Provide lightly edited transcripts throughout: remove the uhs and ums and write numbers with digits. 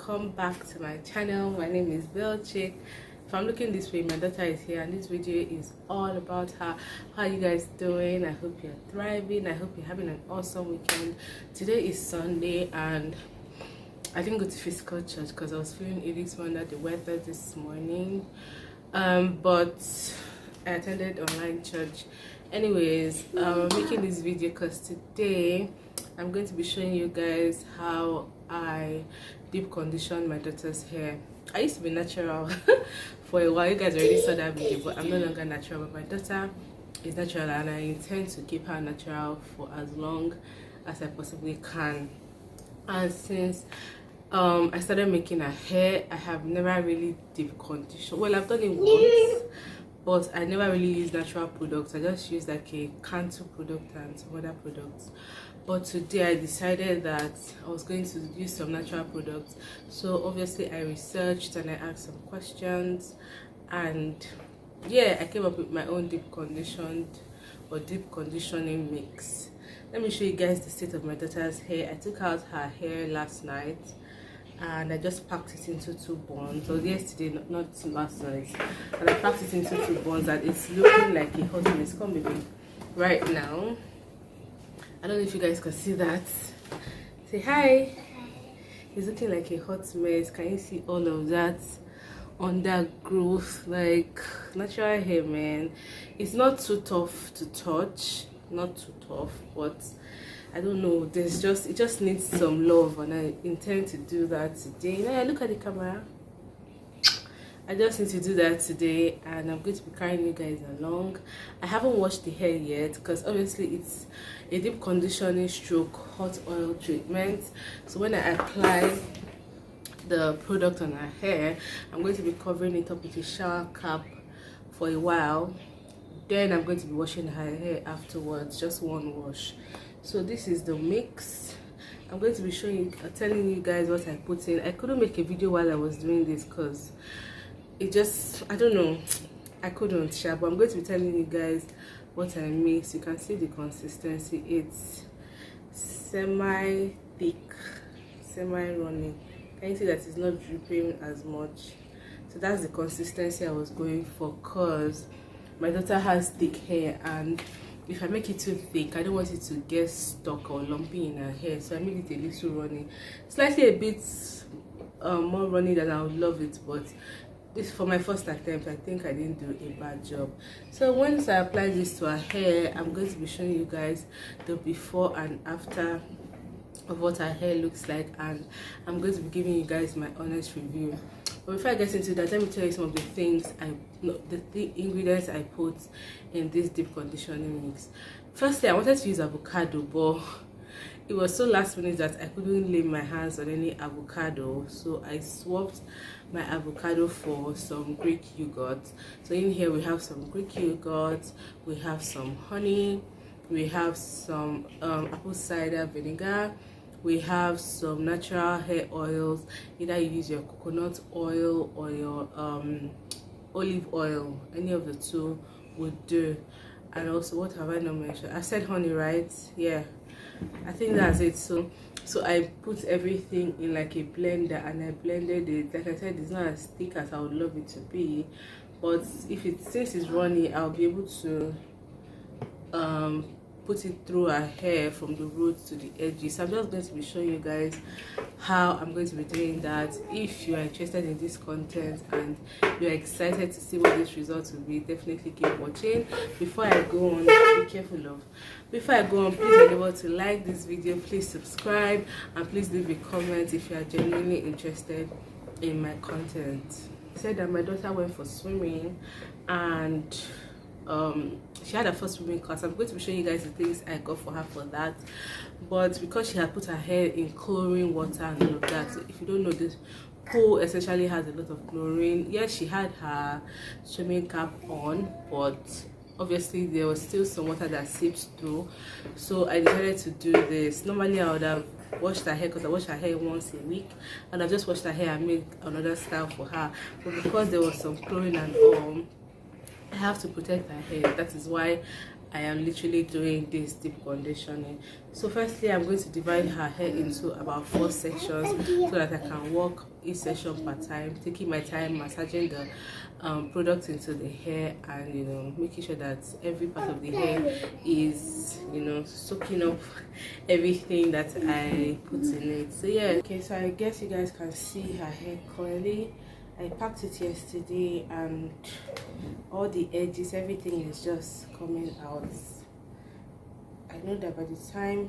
welcome back to my channel. My name is Bill Chick. If I'm looking this way, my daughter is here, and this video is all about her. How are you guys doing? I hope you're thriving. I hope you're having an awesome weekend. Today is Sunday and I didn't go to physical church because I was feeling a little under the weather this morning, but I attended online church. Anyways, I'm making this video because today I'm going to be showing you guys how I deep condition my daughter's hair. I used to be natural for a while. You guys already saw that video, but I'm no longer natural. But my daughter is natural and I intend to keep her natural for as long as I possibly can. And since I started making her hair, I have never really deep conditioned. Well, I've done it once, but I never really used natural products. I just used like a Cantu product and some other products. But today I decided that I was going to use some natural products. So obviously I researched and I asked some questions, and yeah, I came up with my own deep conditioned or deep conditioning mix. Let me show you guys the state of my daughter's hair. I took out her hair last night and I just packed it into 2 buns, or yesterday, not last night, and I packed it into 2 buns and it's looking like a hot mess. Come with me right now. I don't know if you guys can see that. Say hi. It's looking like a hot mess. Can you see all of that undergrowth? Like natural hair, man. It's not too tough to touch, not too tough, but I don't know, it just needs some love, and I intend to do that today. Now look at the camera. I just need to do that today, and I'm going to be carrying you guys along. I haven't washed the hair yet because obviously it's a deep conditioning stroke hot oil treatment. So when I apply the product on her hair, I'm going to be covering it up with a shower cap for a while. Then I'm going to be washing her hair afterwards, just one wash. So this is the mix. I'm going to be telling you guys what I put in. I couldn't make a video while I was doing this because it just, I don't know, I couldn't share, but I'm going to be telling you guys what I mix. You can see the consistency. It's semi-thick, semi-running. Can you see that it's not dripping as much? So that's the consistency I was going for, because my daughter has thick hair, and if I make it too thick, I don't want it to get stuck or lumpy in her hair. So I made it a little runny, slightly a bit more runny than I would love it, but this for my first attempt, I think I didn't do a bad job. So once I apply this to her hair, I'm going to be showing you guys the before and after of what her hair looks like, and I'm going to be giving you guys my honest review. But before I get into that, let me tell you some of the things the ingredients I put in this deep conditioning mix. Firstly, I wanted to use avocado, but it was so last minute that I couldn't lay my hands on any avocado, so I swapped my avocado for some Greek yogurt. So in here we have some Greek yogurt, we have some honey, we have some apple cider vinegar, we have some natural hair oils. Either you use your coconut oil or your olive oil, any of the two would do. And also, what have I not mentioned? I said honey, right? Yeah, I think that's it. So I put everything in like a blender and I blended it. Like I said, it's not as thick as I would love it to be, but since it's runny, I'll be able to put it through her hair from the roots to the edges. So I'm just going to be showing you guys how I'm going to be doing that. If you are interested in this content and you're excited to see what this result will be, definitely keep watching. Before I go on, be careful of. Before I go on, please remember to like this video, please subscribe, and please leave a comment if you are genuinely interested in my content. I said that my daughter went for swimming, and she had her first swimming class. I'm going to be showing you guys the things I got for her for that, but because she had put her hair in chlorine water and all of that, so if you don't know, this pool essentially has a lot of chlorine. Yes, she had her swimming cap on, but obviously there was still some water that seeped through, so I decided to do this. Normally I would have washed her hair, because I wash her hair once a week, and I just washed her hair and made another style for her, but because there was some chlorine and all, I have to protect her hair. That is why I am literally doing this deep conditioning. So firstly, I'm going to divide her hair into about 4 sections so that I can work each section per time, taking my time massaging the product into the hair, and making sure that every part of the hair is soaking up everything that I put in it. So yeah, okay, so I guess you guys can see her hair clearly. I packed it yesterday and all the edges, everything is just coming out. I know that by the time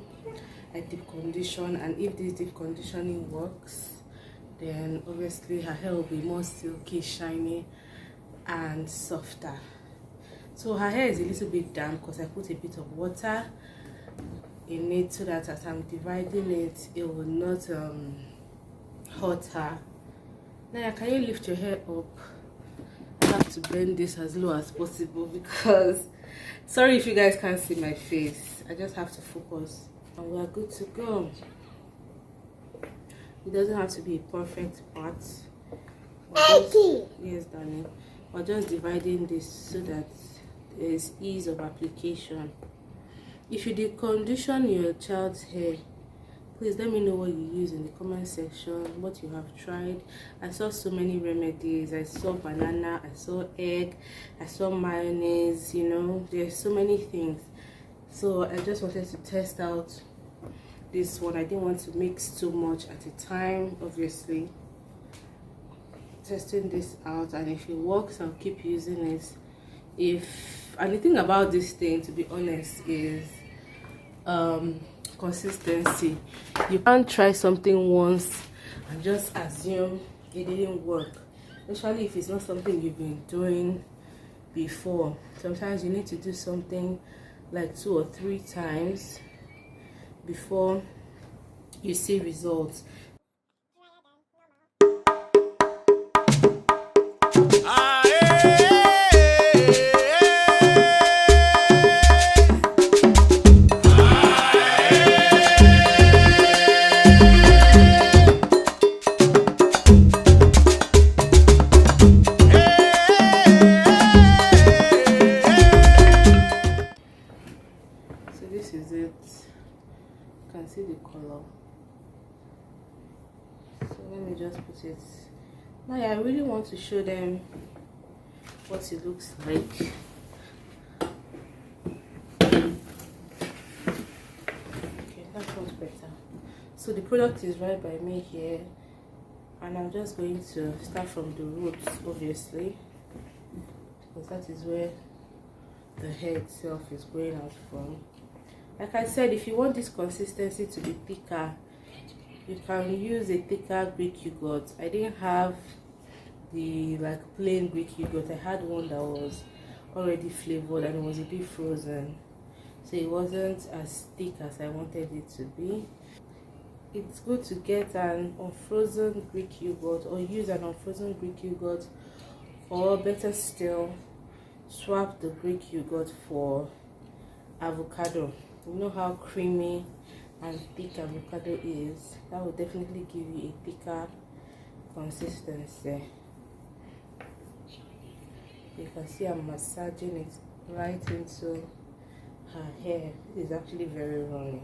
I deep condition, and if this deep conditioning works, then obviously her hair will be more silky, shiny and softer. So her hair is a little bit damp because I put a bit of water in it so that as I'm dividing it, it will not hurt her. Now, can you lift your hair up? I have to bend this as low as possible because sorry if you guys can't see my face. I just have to focus and we are good to go. It doesn't have to be a perfect part. Yes, darling. We're just dividing this so that there is ease of application. If you did condition your child's hair, please let me know what you use in the comment section, what you have tried. I saw so many remedies. I saw banana, I saw egg, I saw mayonnaise, there's so many things. So I just wanted to test out this one. I didn't want to mix too much at a time, obviously. Testing this out, and if it works, I'll keep using it. And the thing about this thing, to be honest, is consistency. You can't try something once and just assume it didn't work, especially if it's not something you've been doing before. Sometimes you need to do something like 2 or 3 times before you see results. Is it? You can see the color. So let me just put it. Now I really want to show them what it looks like. Okay, that one's better. So the product is right by me here, and I'm just going to start from the roots, obviously, because that is where the hair itself is going out from. Like I said, if you want this consistency to be thicker, you can use a thicker Greek yogurt. I didn't have the plain Greek yogurt. I had one that was already flavored and it was a bit frozen, so it wasn't as thick as I wanted it to be. It's good to get an unfrozen Greek yogurt, or use an unfrozen Greek yogurt, or better still, swap the Greek yogurt for avocado. You know how creamy and thick avocado is. That will definitely give you a thicker consistency. You can see I'm massaging it right into her hair. It is actually very runny,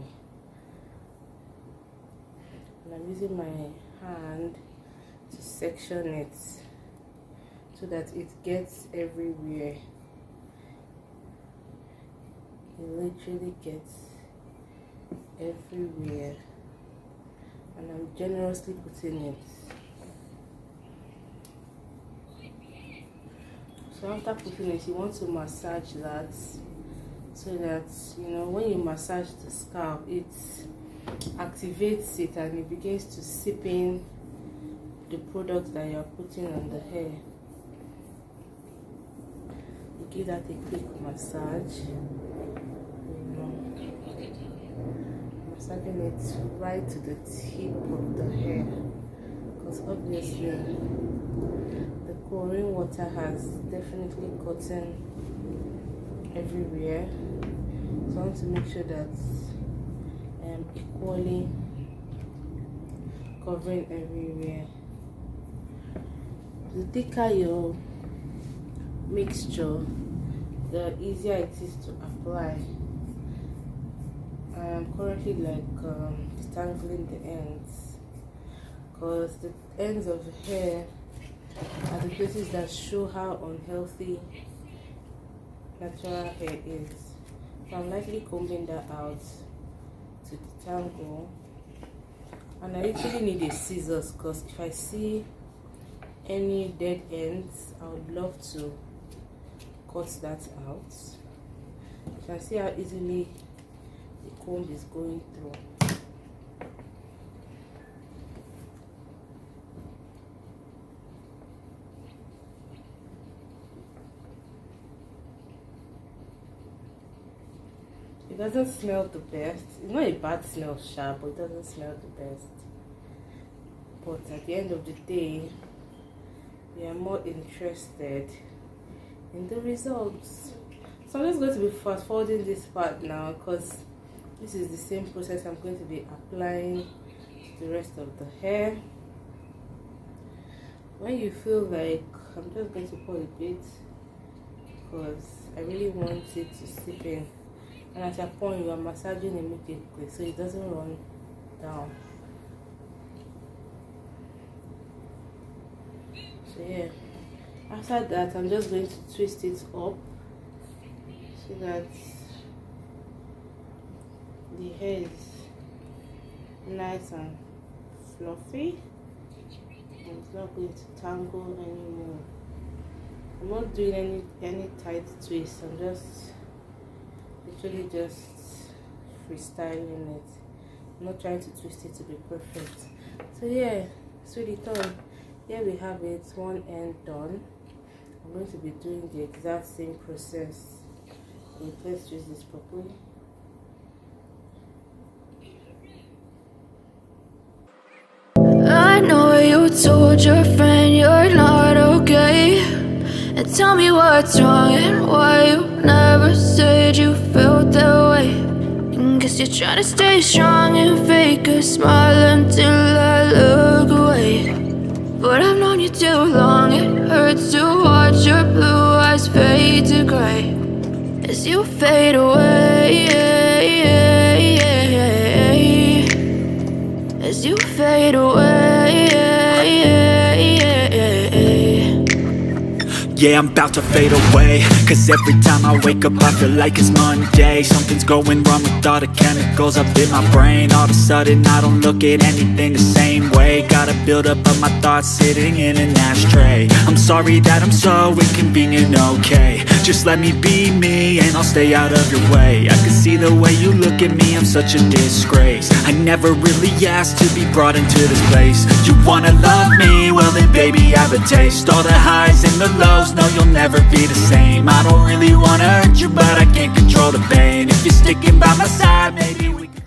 and I'm using my hand to section it so that it gets everywhere. It literally gets everywhere, and I'm generously putting it. So after putting it, you want to massage that so that when you massage the scalp, it activates it and it begins to sip in the product that you're putting on the hair. You give that a quick massage. Massaging it right to the tip of the hair, because obviously the pouring water has definitely gotten everywhere. So I want to make sure that I'm equally covering everywhere. The thicker your mixture, the easier it is to apply. I am currently like detangling the ends, because the ends of the hair are the places that show how unhealthy natural hair is. So I'm lightly combing that out to detangle, and I actually need a scissors, because if I see any dead ends, I would love to cut that out. You can see how easily the comb is going through. It doesn't smell the best. It's not a bad smell, sharp, but it doesn't smell the best. But at the end of the day, we are more interested in the results. So I'm just going to be fast forwarding this part now, because this is the same process I'm going to be applying to the rest of the hair. When you feel like, I'm just going to pour a bit, because I really want it to seep in. And as you're pouring, you are massaging immediately so it doesn't run down. So yeah, after that I'm just going to twist it up so that the hair is nice and fluffy and it's not going to tangle anymore. I'm not doing any tight twist. I'm just literally just freestyling it. I'm not trying to twist it to be perfect. So yeah, sweetie toy, here we have it, one end done. I'm going to be doing the exact same process. Wait, let's twist this properly. I know you told your friend you're not okay, and tell me what's wrong and why you never said you felt that way. And guess you're trying to stay strong and fake a smile until I look away. But I've known you too long, it hurts to watch your blue eyes fade to gray as you fade away, as you fade away. Yeah, I'm about to fade away, cause every time I wake up I feel like it's Monday. Something's going wrong with all the chemicals up in my brain. All of a sudden I don't look at anything the same way. Got a buildup of my thoughts sitting in an ashtray. I'm sorry that I'm so inconvenient, okay. Just let me be me and I'll stay out of your way. I can see the way you look at me, I'm such a disgrace. I never really asked to be brought into this place. You wanna love me? Well then baby I have a taste. All the highs and the lows, no you'll never be the same. I don't really wanna hurt you, but I can't control the pain. If you're sticking by my side, maybe we can...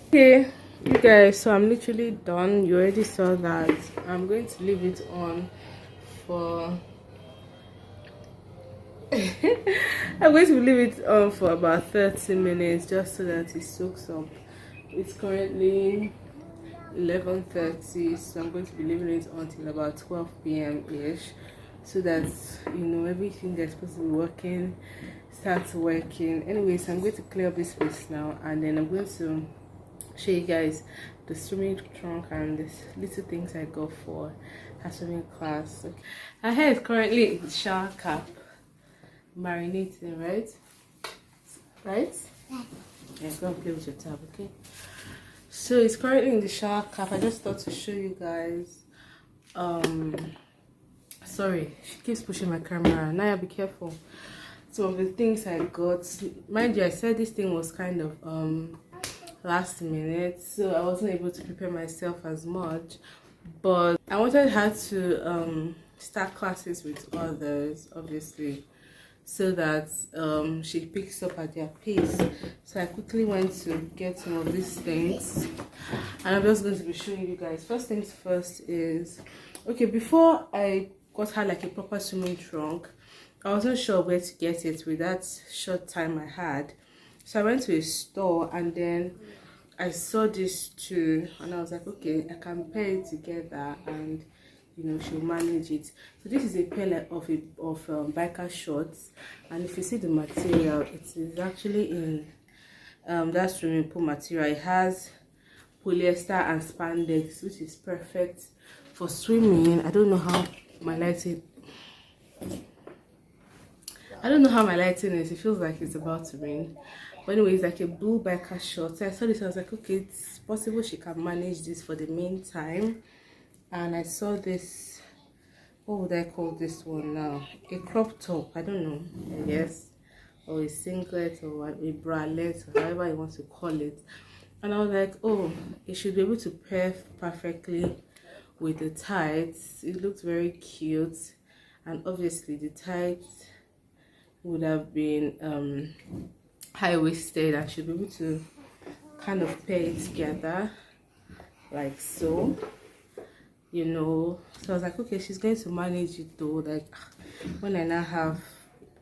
Okay, you guys, so I'm literally done. You already saw that. I'm going to leave it on for I'm going to leave it on for about 30 minutes just so that it soaks up. It's currently 11:30, so I'm going to be leaving it until about 12 p.m. ish, so that everything that's supposed to be working starts working. Anyways, I'm going to clear up this space now, and then I'm going to show you guys the swimming trunk and the little things I got for her swimming class. Okay. Her hair is currently in the shower cap, marinating, right? Yeah, go and play with your tab, okay? So it's currently in the shower cap. I just thought to show you guys. Sorry, she keeps pushing my camera. Naya, be careful. Some of the things I got, mind you, I said this thing was kind of last minute, so I wasn't able to prepare myself as much, but I wanted her to start classes with others, obviously, so that she picks up at their pace. So I quickly went to get some of these things, and I'm just going to be showing you guys. First things first is, okay, before I got her like a proper swimming trunk, I wasn't sure where to get it with that short time I had. So I went to a store and then I saw these two and I was like, okay, I can pair it together and she'll manage it. So this is a pair of biker shorts, and if you see the material, it is actually in that swimming pool material. It has polyester and spandex, which is perfect for swimming. I don't know how my lighting is. It feels like it's about to rain. But anyway, it's like a blue biker short. So I saw this, I was like, okay, it's possible she can manage this for the meantime. And I saw this, what would I call this one now? A crop top, I don't know, yes, or a singlet or a bralette, or however you want to call it. And I was like, oh, it should be able to pair perfectly with the tights. It looked very cute, and obviously the tights would have been high-waisted and should be able to kind of pair it together like so, so I was like, okay, she's going to manage it though. Like when I now have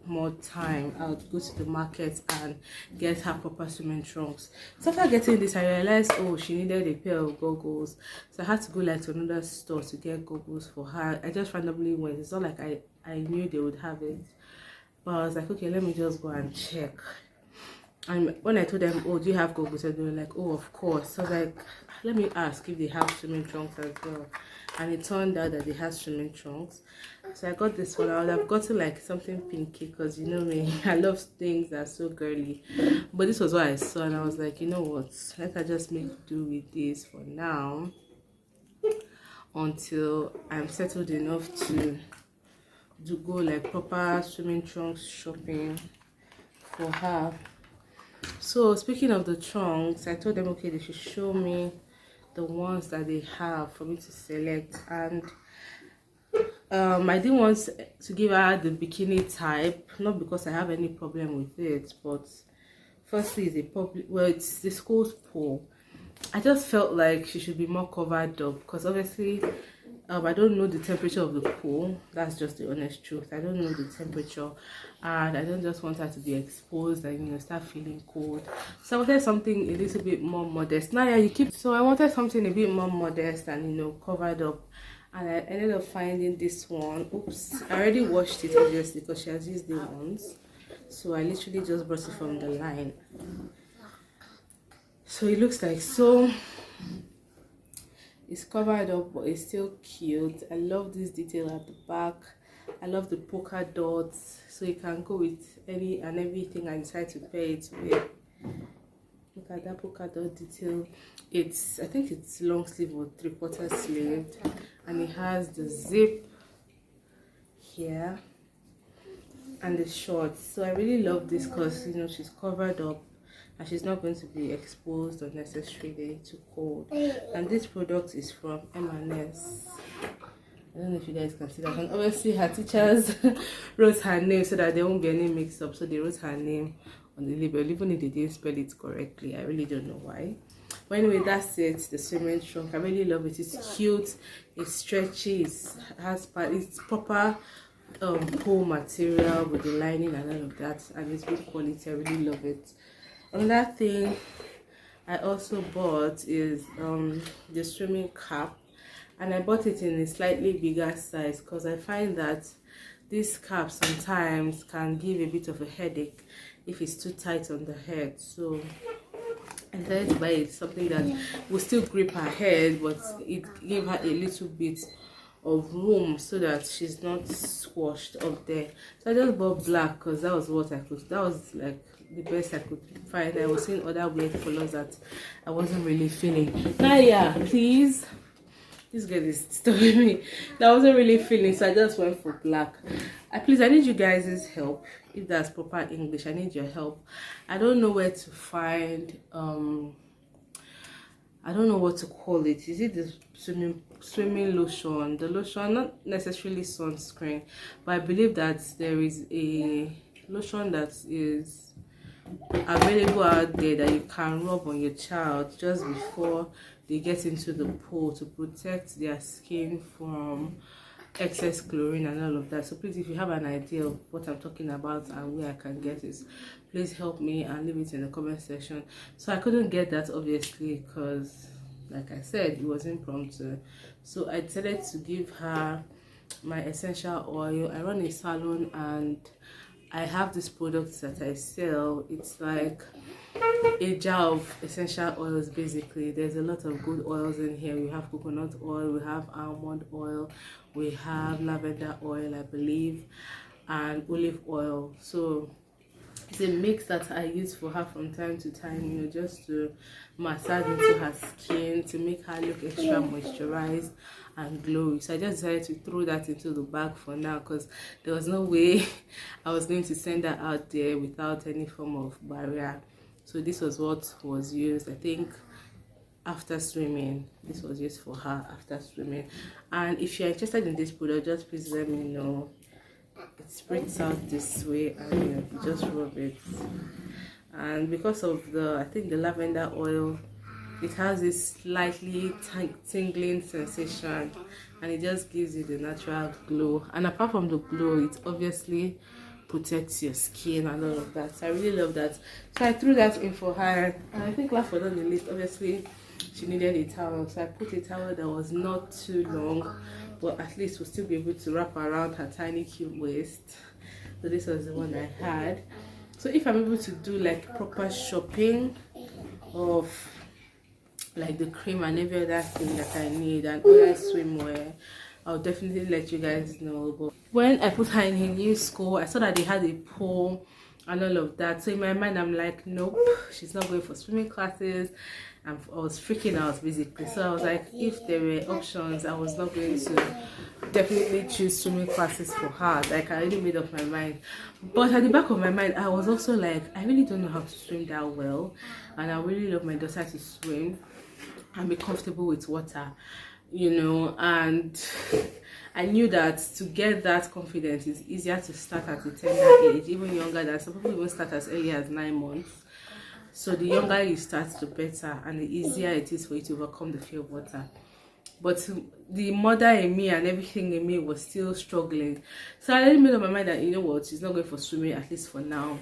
more time, I'll go to the market and get her proper swimming trunks. So after getting this, I realized, oh, she needed a pair of goggles, so I had to go like to another store to get goggles for her. I just randomly went. It's not like I knew they would have it, but I was like, okay, let me just go and check. And when I told them, oh, do you have goggles, and they were like, oh, of course. So I was like, let me ask if they have swimming trunks as well. And it turned out that they had swimming trunks. So I got this one. I would have gotten like something pinky, because you know me, I love things that are so girly. But this was what I saw, and I was like, you know what, let her just make do with this for now until I'm settled enough to go like proper swimming trunks shopping for her. So speaking of the trunks, I told them, okay, they should show me the ones that they have for me to select. And I didn't want to give her the bikini type, not because I have any problem with it, but firstly, it's the school's pool. I just felt like she should be more covered up, because obviously I don't know the temperature of the pool. That's just the honest truth. I don't know the temperature, and I don't just want her to be exposed and start feeling cold. So I wanted something a little bit more modest. Now so I wanted something a bit more modest and covered up, and I ended up finding this one. Oops, I already washed it obviously because she has used it once, so I literally just brought it from the line. So it looks like so. It's covered up, but it's still cute. I love this detail at the back. I love the polka dots, so you can go with any and everything I decide to pair it with. Look at that polka dot detail. I think it's long sleeve or 3/4 sleeve, and it has the zip here and the shorts. So I really love this because she's covered up and she's not going to be exposed unnecessarily to cold. And this product is from M&S. I don't know if you guys can see that. And obviously her teachers wrote her name so that there won't be any mix up. So they wrote her name on the label, even if they didn't spell it correctly. I really don't know why. But anyway, that's it. The swimming trunk, I really love it. It's cute, it's stretchy, it's proper pool material with the lining and all of that, and it's good quality. I really love it. Another thing I also bought is the swimming cap, and I bought it in a slightly bigger size because I find that this cap sometimes can give a bit of a headache if it's too tight on the head. So I decided to buy something that will still grip her head, but it gave her a little bit of room so that she's not squashed up there. So I just bought black because that was what I could. That was like the best I could find. I was seeing other weird colors that I wasn't really feeling. Nadia, please. This girl is disturbing me. That I wasn't really feeling, so I just went for black. Please, I need you guys' help. If that's proper English, I need your help. I don't know where to find I don't know what to call it. Is it the swimming lotion? The lotion, not necessarily sunscreen, but I believe that there is a lotion that is available out there that you can rub on your child just before they get into the pool to protect their skin from excess chlorine and all of that. So please, if you have an idea of what I'm talking about and where I can get it, please help me and leave it in the comment section. So I couldn't get that obviously because, like I said, it was impromptu. So I decided to give her my essential oil. I run a salon and I have these products that I sell. It's like a jar of essential oils. Basically, there's a lot of good oils in here. We have coconut oil, we have almond oil, we have lavender oil, I believe, and olive oil. So it's a mix that I use for her from time to time, you know, just to massage into her skin to make her look extra moisturized and glowy. So I just decided to throw that into the bag for now because there was no way I was going to send her out there without any form of barrier. So this was what was used, I think, after swimming. This was used for her after swimming. And if you're interested in this product, just please let me know. It spreads out this way and you just rub it. And because of the, I think, the lavender oil, it has this slightly tingling sensation and it just gives you the natural glow. And apart from the glow, it obviously protects your skin and all of that. So I really love that. So I threw that in for her. And I think last but not the least, obviously she needed a towel. So I put a towel that was not too long, but at least we'll still be able to wrap around her tiny cute waist. So this was the one I had. So if I'm able to do like proper shopping of like the cream and every other thing that I need and other swimwear, I'll definitely let you guys know. But when I put her in her new school, I saw that they had a pool and all of that. So in my mind, I'm like, nope, she's not going for swimming classes. And I was freaking out basically. So I was like, if there were options, I was not going to definitely choose swimming classes for her. Like I already made up my mind. But at the back of my mind, I was also like, I really don't know how to swim that well, and I really love my daughter to swim and be comfortable with water, you know. And I knew that to get that confidence is easier to start at a tender age, even younger than some people even start as early as 9 months. So the younger you start, the better, and the easier it is for you to overcome the fear of water. But the mother in me and everything in me was still struggling. So I made up my mind that, you know what, she's not going for swimming, at least for now.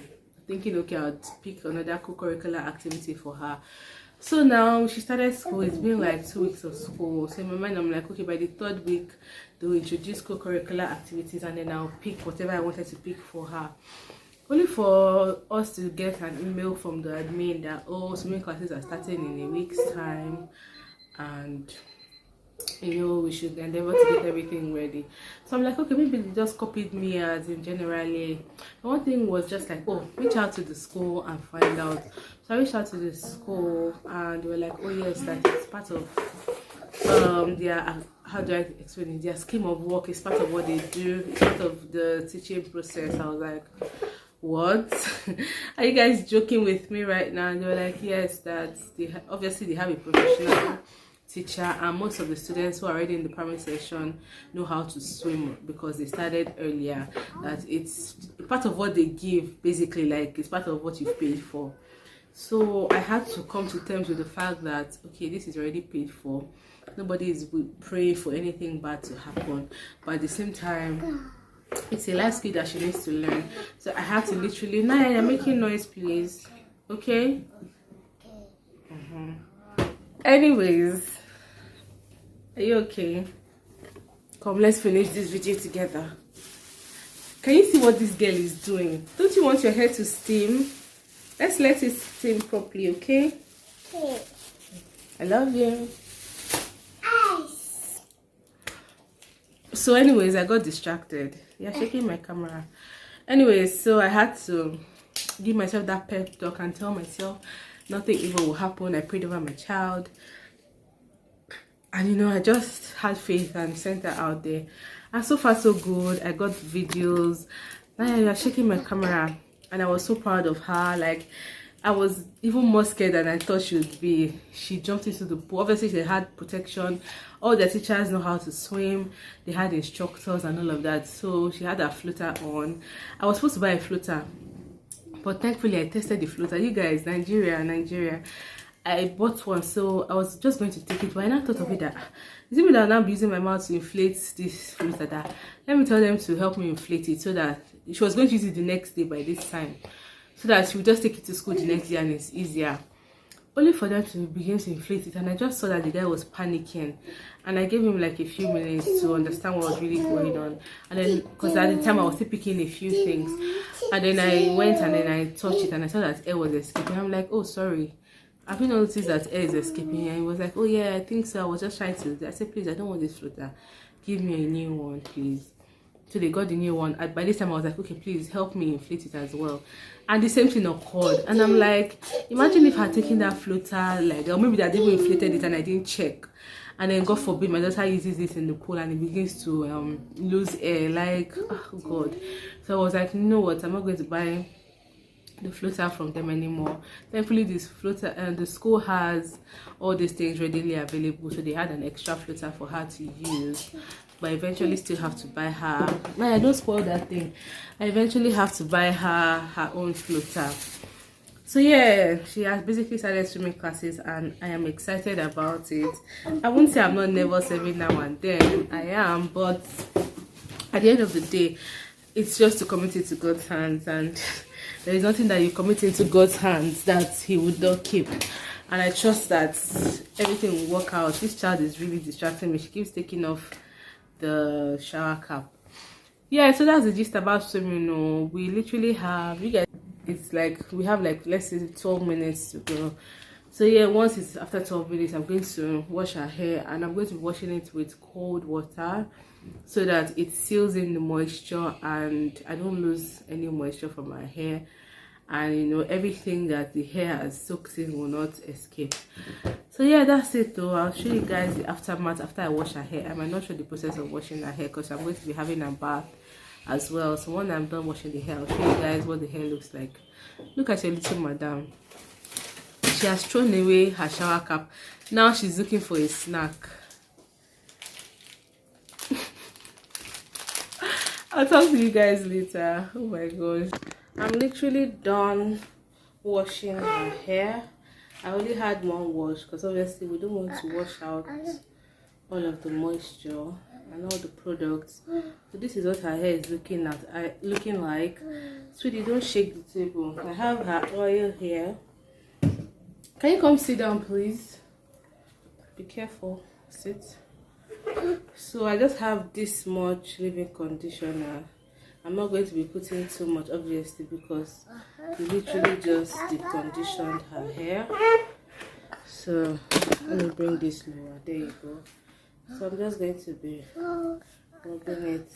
Thinking, okay, I'll pick another co-curricular activity for her. So now she started school. It's been like 2 weeks of school. So in my mind, I'm like, okay, by the 3rd week, they'll introduce co-curricular activities and then I'll pick whatever I wanted to pick for her. Only for us to get an email from the admin that, oh, swimming classes are starting in a week's time and, you know, we should endeavor to get everything ready. So I'm like, okay, maybe they just copied me as in generally. The one thing was just like, oh, reach out to the school and find out. So I reached out to the school and they were like, oh yes, that is part of their, how do I explain it, their scheme of work. Is part of what they do. It's part of the teaching process. I was like, what? Are you guys joking with me right now? And they were like, yes, that they obviously they have a professional teacher and most of the students who are already in the primary section know how to swim because they started earlier. That it's part of what they give, basically, like it's part of what you've paid for. So I had to come to terms with the fact that, okay, this is already paid for. Nobody is praying for anything bad to happen, but at the same time, it's a life skill that she needs to learn. So I had to literally, Naya, you're making noise, please. Okay? Anyways, are you okay? Come, let's finish this video together. Can you see what this girl is doing? Don't you want your hair to steam? Let's let it steam properly, okay? Okay. I love you. So anyways, I got distracted. Yeah, shaking my camera. Anyways, so I had to give myself that pep talk and tell myself nothing evil will happen. I prayed over my child. And you know, I just had faith and sent her out there. And so far so good. I got videos. Now you're shaking my camera. And I was so proud of her. Like, I was even more scared than I thought she would be. She jumped into the pool. Obviously, they had protection. All the teachers know how to swim. They had instructors and all of that. So she had a floater on. I was supposed to buy a floater, but thankfully I tested the floater. You guys, Nigeria. I bought one, so I was just going to take it, but I now thought of it that is it me that I'll now be using my mouth to inflate this floater, that let me tell them to help me inflate it, so that she was going to use it the next day by this time, so that she would just take it to school the next day and it's easier. Only for them to begin to inflate it, and I just saw that the guy was panicking, and I gave him like a few minutes to understand what was really going on. And then, because at the time I was still picking a few things, and then I went and then I touched it and I saw that air was escaping. I'm like, oh sorry, have you noticed that air is escaping? And he was like, oh yeah, I think so, I was just trying to. I said, please, I don't want this floater, give me a new one please. So they got the new one. By this time I was like, okay, please help me inflate it as well. And the same thing occurred, and I'm like, imagine if I had taken that floater, like, or maybe that they even inflated it and I didn't check, and then God forbid my daughter uses this in the pool and it begins to lose air, like, oh god. So I was like, you know what, I'm not going to buy the floater from them anymore. Thankfully this floater and the school has all these things readily available, so they had an extra floater for her to use. But I eventually still have to buy her, I don't spoil that thing, I eventually have to buy her own floater. So yeah, she has basically started swimming classes and I am excited about it. I won't say I'm not nervous every now and then, I am, but at the end of the day, it's just to commit it to God's hands, and there is nothing that you commit into God's hands that he would not keep. And I trust that everything will work out. This child is really distracting me. She keeps taking off the shower cap. Yeah, so that's the gist about swimming. We literally have, you guys, it's like we have like, let's say 12 minutes to go. So yeah, once it's after 12 minutes, I'm going to wash her hair, and I'm going to be washing it with cold water so that it seals in the moisture and I don't lose any moisture from my hair, and you know, everything that the hair has soaked in will not escape. So yeah, that's it though. I'll show you guys the aftermath after I wash her hair. I might not show the process of washing her hair because I'm going to be having a bath as well. So when I'm done washing the hair, I'll show you guys what the hair looks like. Look at your little madam. She has thrown away her shower cap. Now she's looking for a snack. I'll talk to you guys later. Oh my gosh, I'm literally done washing her hair. I only had one wash because obviously we don't want to wash out all of the moisture and all the products. So this is what her hair is looking like. Sweetie, don't shake the table. I have her oil here. Can you come sit down please? Be careful, sit. So I just have this much leave-in conditioner. I'm not going to be putting too much obviously because we literally just deconditioned her hair. So let me bring this lower. There you go. So I'm just going to be rubbing it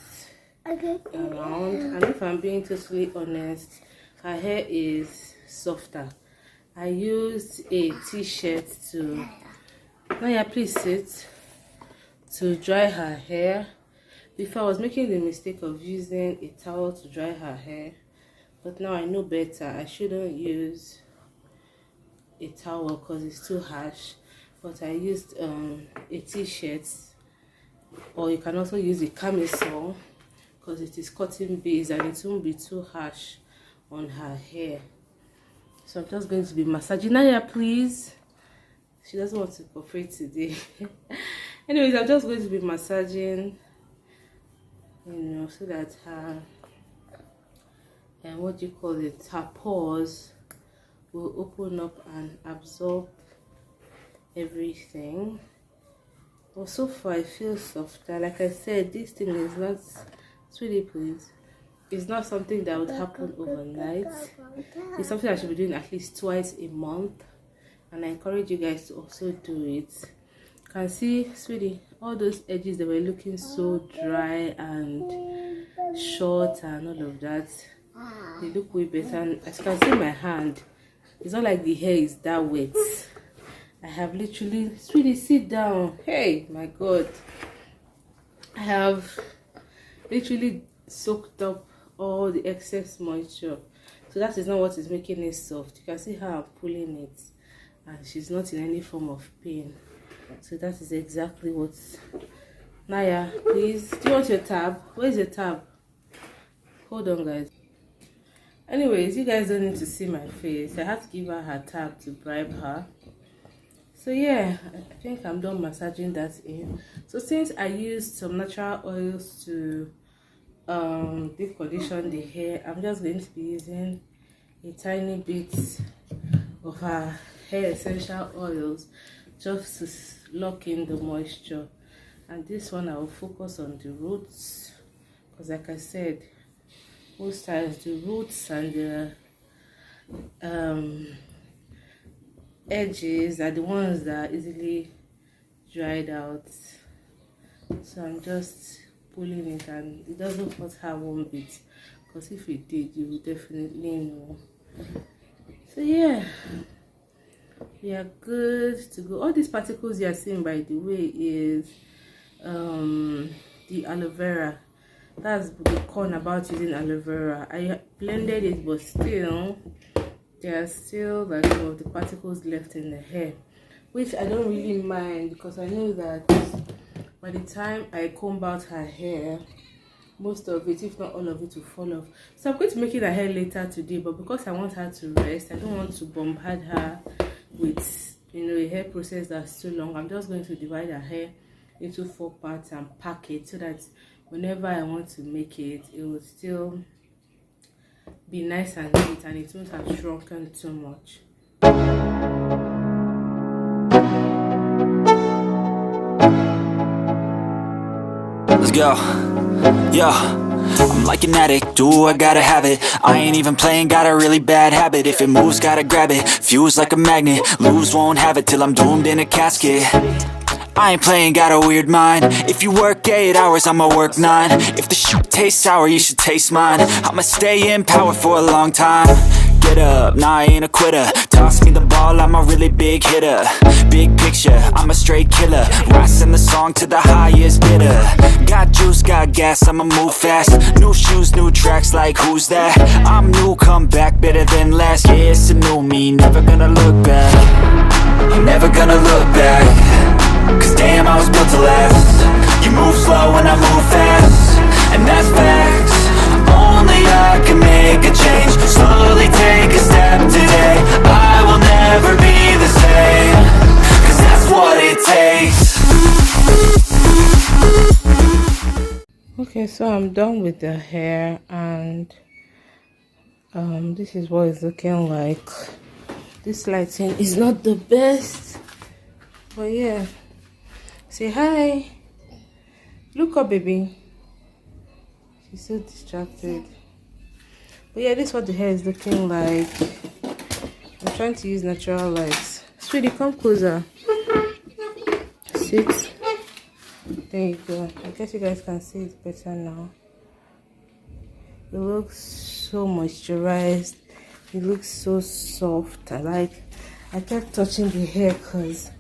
around, and if I'm being totally honest, her hair is softer. I used a t-shirt to, Naya please sit, to dry her hair. Before I was making the mistake of using a towel to dry her hair, but now I know better. I shouldn't use a towel because it's too harsh, but I used a t-shirt, or you can also use a camisole because it is cotton based and it won't be too harsh on her hair. So I'm just going to be massaging Naya please. She doesn't want to cooperate today. Anyways, I'm just going to be massaging, you know, so that her, and what do you call it, her pores will open up and absorb everything. But so far I feel softer. Like I said, this thing is not, sweetie please, it's not something that would happen overnight. It's something I should be doing at least twice a month, and I encourage you guys to also do it. You can see, sweetie, all those edges that were looking so dry and short and all of that, they look way better. And as you can see my hand, it's not like the hair is that wet. I have literally, sweetie, sit down. Hey, my god, I have literally soaked up all the excess moisture. So that is not what is making it soft. You can see how I'm pulling it and she's not in any form of pain. So that is exactly what. Naya, please, do you want your tab? Where's your tab? Hold on guys. Anyways, you guys don't need to see my face. I had to give her her tab to bribe her. So yeah, I think I'm done massaging that in. So since I used some natural oils to deep condition the hair, I'm just going to be using a tiny bit of our hair essential oils just to lock in the moisture. And this one I will focus on the roots, because like I said, most times the roots and the edges are the ones that are easily dried out. So I'm just pulling it, and it doesn't hurt her one bit, because if it did, you would definitely know. So yeah, we are good to go. All these particles you are seeing, by the way, is the aloe vera. That's the con about using aloe vera. I blended it, but still there are still like some of the particles left in the hair, which I don't really mind, because I know that by the time I comb out her hair, most of it, if not all of it, will fall off. So I'm going to make it her hair later today, but because I want her to rest, I don't want to bombard her with, you know, a hair process that's too long. I'm just going to divide her hair into 4 parts and pack it, so that whenever I want to make it, it will still be nice and neat, and it won't have shrunken too much. Let's go. Yeah, I'm like an addict, do I gotta have it. I ain't even playing, got a really bad habit. If it moves, gotta grab it, fuse like a magnet. Lose, won't have it till I'm doomed in a casket. I ain't playing, got a weird mind. If you work 8 hours, I'ma work 9. If the shit tastes sour, you should taste mine. I'ma stay in power for a long time. Get up, nah, I ain't a quitter. Toss me the ball, I'm a really big hitter. Big picture, I'm a straight killer. Rising the song to the highest bidder. Got juice, got gas, I'ma move fast. New shoes, new tracks, like who's that? I'm new, come back, better than last. Yeah, it's a new me, never gonna look back. I'm never gonna look back, cause damn, I was built to last. You move slow and I move fast, and that's facts. Only I can make a change. Slowly take a step today. I will never be the same, cause that's what it takes. Okay, so I'm done with the hair, and this is what it's looking like. This lighting is not the best, but yeah. Say hi. Look up, baby. She's so distracted. But yeah, this is what the hair is looking like. I'm trying to use natural lights. Sweetie, come closer. Sit. There you go. I guess you guys can see it better now. It looks so moisturized. It looks so soft. I kept touching the hair because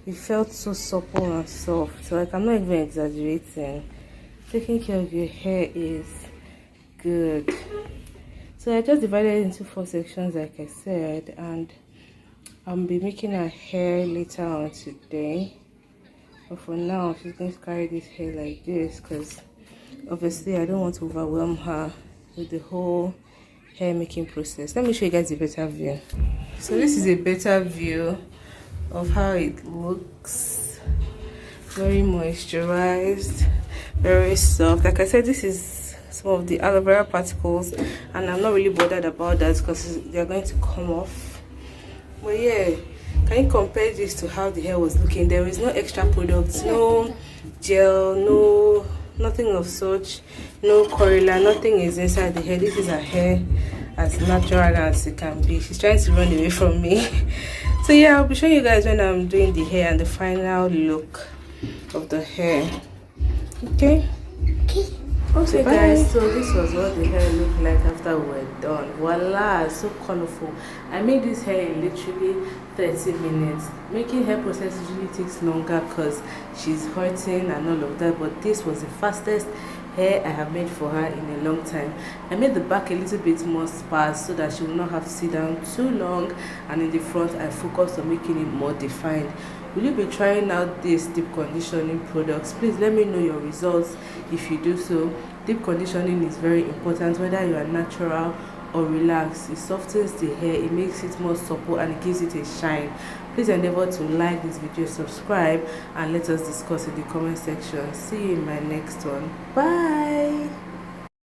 it felt so supple and soft. So like, I'm not even exaggerating. Taking care of your hair is good. So I just divided it into 4 sections, like I said, and I'll be making her hair later on today. But for now, she's going to carry this hair like this, because obviously I don't want to overwhelm her with the whole hair making process. Let me show you guys a better view. So this is a better view of how it looks. Very moisturized, very soft. Like I said, this is some of the aloe vera particles, and I'm not really bothered about that because they're going to come off. But yeah, can you compare this to how the hair was looking? There is no extra products, no gel, nothing of such, no curler, nothing is inside the hair. This is her hair as natural as it can be. She's trying to run away from me. So yeah, I'll be showing you guys when I'm doing the hair and the final look of the hair. Okay. Okay guys, so this was what the hair looked like after we were done. Voila, so colorful. I made this hair in literally 30 minutes. Making hair process usually takes longer because she's hurting and all of that, but this was the fastest hair I have made for her in a long time. I made the back a little bit more sparse so that she will not have to sit down too long, and in the front I focused on making it more defined. Will you be trying out these deep conditioning products? Please let me know your results if you do so. Deep conditioning is very important, whether you are natural or relaxed. It softens the hair, it makes it more supple, and it gives it a shine. Please endeavor to like this video, subscribe, and let us discuss in the comment section. See you in my next one. Bye.